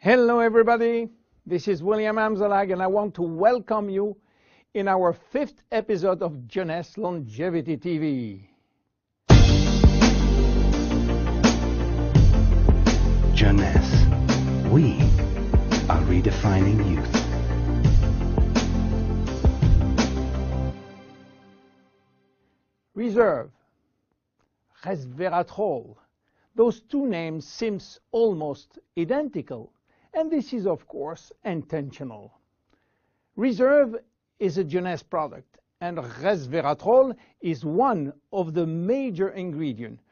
Hello everybody, this is William Amzalag and I want to welcome you in our 5th episode of Jeunesse Longevity TV. Jeunesse, we are redefining youth. Reserve, resveratrol, those two names seem almost identical. And this is, of course, intentional. Reserve is a Jeunesse product, and resveratrol is one of the major ingredients,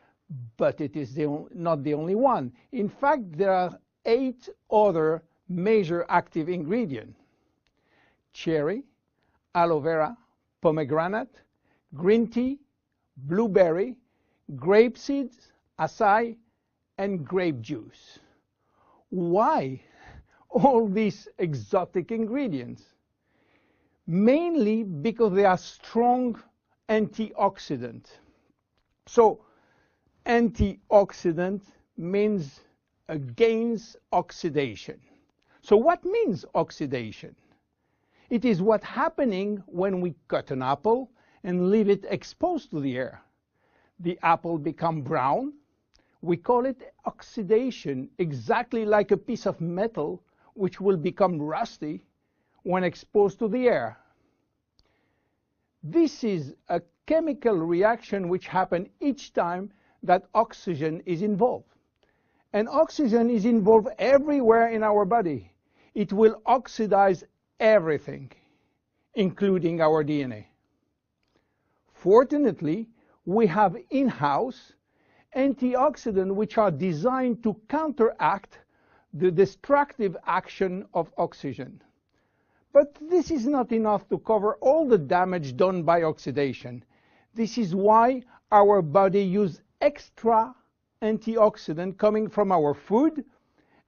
but it is not the only one. In fact, there are 8 other major active ingredients: cherry, aloe vera, pomegranate, green tea, blueberry, grape seeds, acai, and grape juice. Why all these exotic ingredients? Mainly because they are strong antioxidants. So antioxidant means against oxidation. So what means oxidation? It is what's happening when we cut an apple and leave it exposed to the air. The apple becomes brown. We call it oxidation, exactly like a piece of metal which will become rusty when exposed to the air. This is a chemical reaction which happens each time that oxygen is involved. And oxygen is involved everywhere in our body. It will oxidize everything, including our DNA. Fortunately, we have in-house antioxidants which are designed to counteract the destructive action of oxygen. But this is not enough to cover all the damage done by oxidation. This is why our body uses extra antioxidants coming from our food,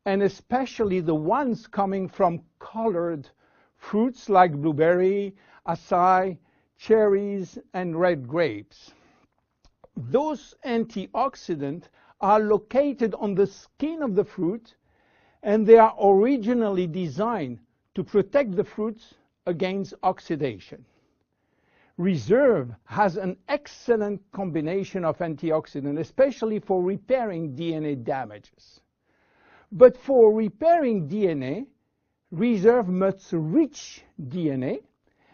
and especially the ones coming from colored fruits like blueberry, acai, cherries, and red grapes. Those antioxidants are located on the skin of the fruit, and they are originally designed to protect the fruits against oxidation. Reserve has an excellent combination of antioxidants, especially for repairing DNA damages. But for repairing DNA, Reserve must reach DNA,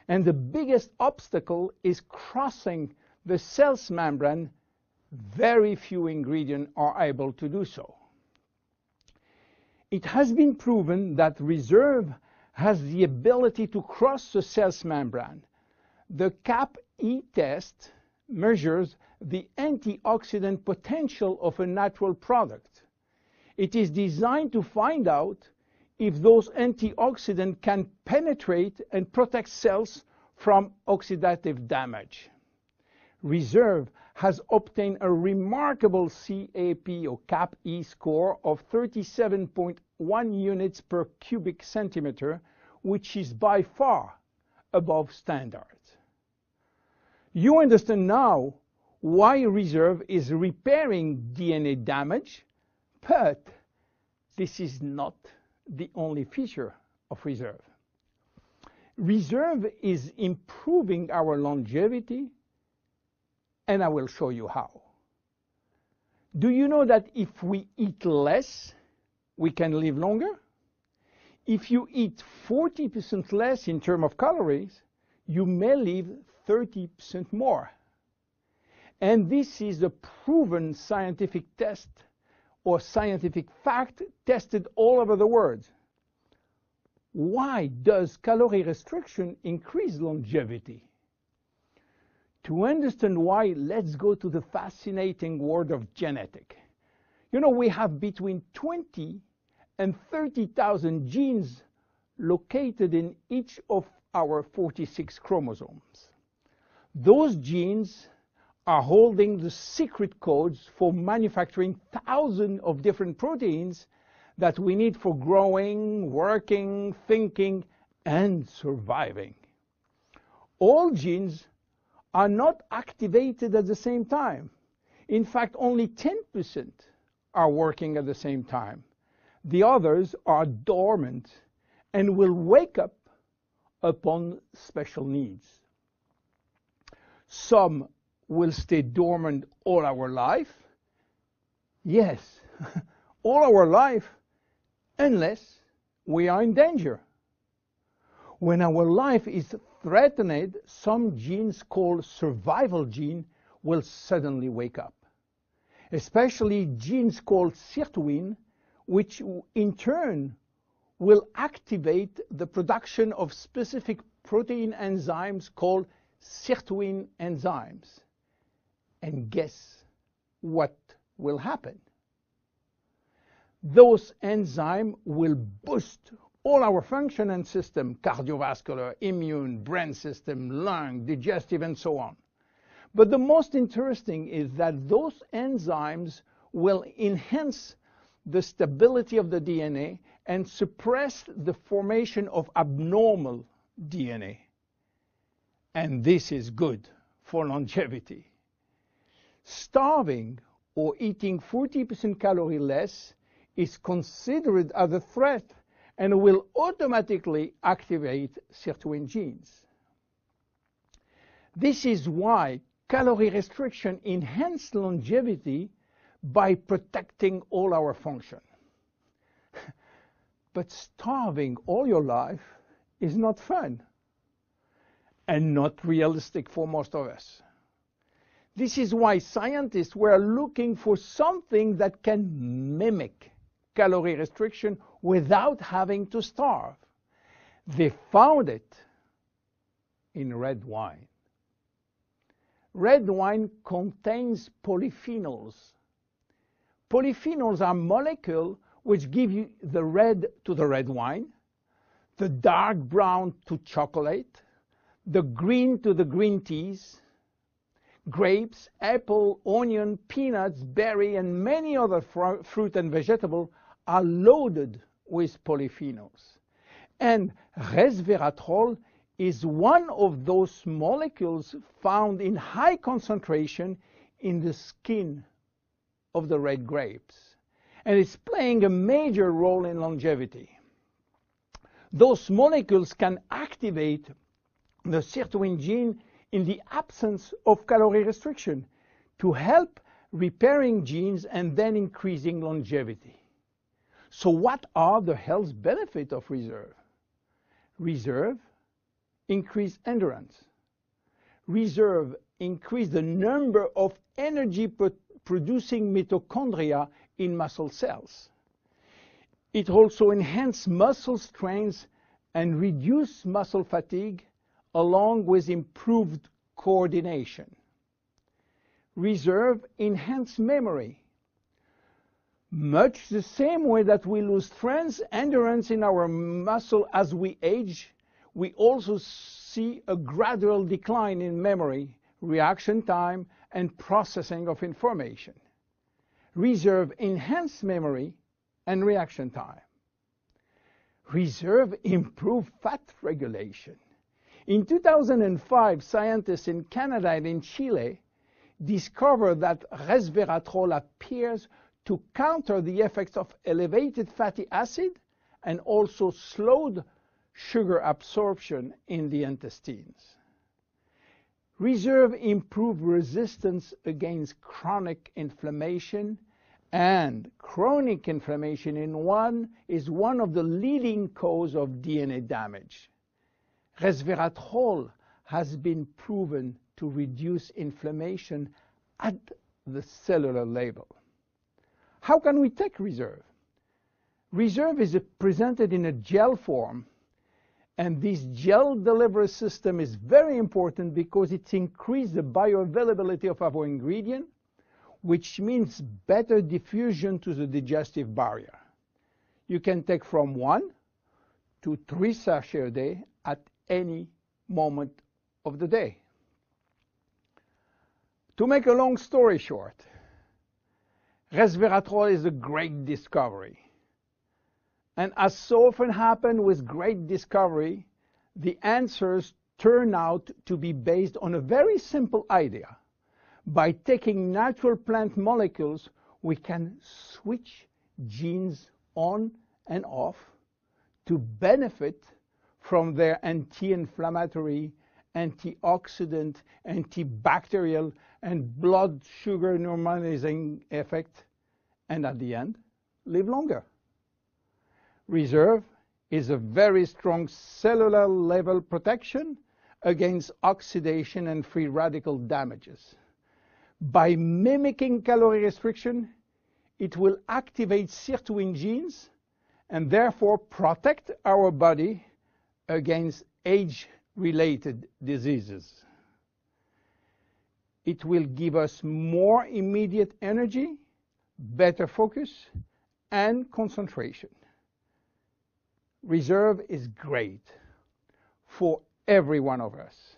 and the biggest obstacle is crossing the cell's membrane. Very few ingredients are able to do so. It has been proven that Reserve has the ability to cross the cell's membrane. The CAP-E test measures the antioxidant potential of a natural product. It is designed to find out if those antioxidants can penetrate and protect cells from oxidative damage. Reserve has obtained a remarkable CAP or CAP-E score of 37.1 units per cubic centimeter, which is by far above standards. You understand now why Reserve is repairing DNA damage, but this is not the only feature of Reserve. Reserve is improving our longevity, and I will show you how. Do you know that if we eat less, we can live longer? If you eat 40% less in terms of calories, you may live 30% more. And this is a proven scientific test or scientific fact tested all over the world. Why does calorie restriction increase longevity? To understand why, let's go to the fascinating world of genetics. You know, we have between 20 and 30,000 genes located in each of our 46 chromosomes. Those genes are holding the secret codes for manufacturing thousands of different proteins that we need for growing, working, thinking, and surviving. All genes are not activated at the same time. In fact, only 10% are working at the same time. The others are dormant and will wake up upon special needs. Some will stay dormant all our life. Yes, all our life, unless we are in danger. When our life is threatened, some genes called survival gene will suddenly wake up. Especially genes called sirtuin, which in turn will activate the production of specific protein enzymes called sirtuin enzymes. And guess what will happen? Those enzymes will boost all our function and system, cardiovascular, immune, brain system, lung, digestive, and so on. But the most interesting is that those enzymes will enhance the stability of the DNA and suppress the formation of abnormal DNA. And this is good for longevity. Starving or eating 40% calories less is considered as a threat and will automatically activate sirtuin genes. This is why calorie restriction enhances longevity by protecting all our function. But starving all your life is not fun and not realistic for most of us. This is why scientists were looking for something that can mimic calorie restriction without having to starve. They found it in red wine. Red wine contains polyphenols. Polyphenols are molecules which give you the red to the red wine, the dark brown to chocolate, the green to the green teas. Grapes, apple, onion, peanuts, berry, and many other fruit and vegetables are loaded with polyphenols. And resveratrol is one of those molecules found in high concentration in the skin of the red grapes. And it's playing a major role in longevity. Those molecules can activate the sirtuin gene in the absence of calorie restriction to help repairing genes and then increasing longevity. So what are the health benefits of reserve? Reserve increase endurance. Reserve increase the number of energy-producing mitochondria in muscle cells. It also enhances muscle strength and reduces muscle fatigue, along with improved coordination. Reserve enhances memory. Much the same way that we lose strength, endurance in our muscle as we age, we also see a gradual decline in memory, reaction time, and processing of information. Reserve enhances memory and reaction time. Reserve improves fat regulation. In 2005, scientists in Canada and in Chile discovered that resveratrol appears to counter the effects of elevated fatty acid and also slowed sugar absorption in the intestines. Reserve improves resistance against chronic inflammation, and chronic inflammation is one of the leading causes of DNA damage. Resveratrol has been proven to reduce inflammation at the cellular level. How can we take reserve? Reserve is presented in a gel form, and this gel delivery system is very important because it increases the bioavailability of our ingredient, which means better diffusion to the digestive barrier. You can take from 1 to 3 sachets a day at any moment of the day. To make a long story short, resveratrol is a great discovery. And as so often happens with great discovery, the answers turn out to be based on a very simple idea. By taking natural plant molecules, we can switch genes on and off to benefit from their anti-inflammatory, antioxidant, antibacterial, and blood sugar normalizing effect, and at the end, live longer. Reserve is a very strong cellular level protection against oxidation and free radical damages. By mimicking calorie restriction, it will activate sirtuin genes and therefore protect our body against age-related diseases. It will give us more immediate energy, better focus, and concentration. Reserve is great for every one of us.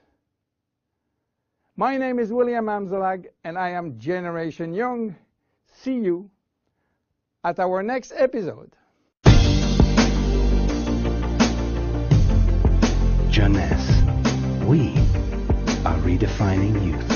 My name is William Amzalag, and I am Generation Young. See you at our next episode. Jeunesse, we are redefining youth.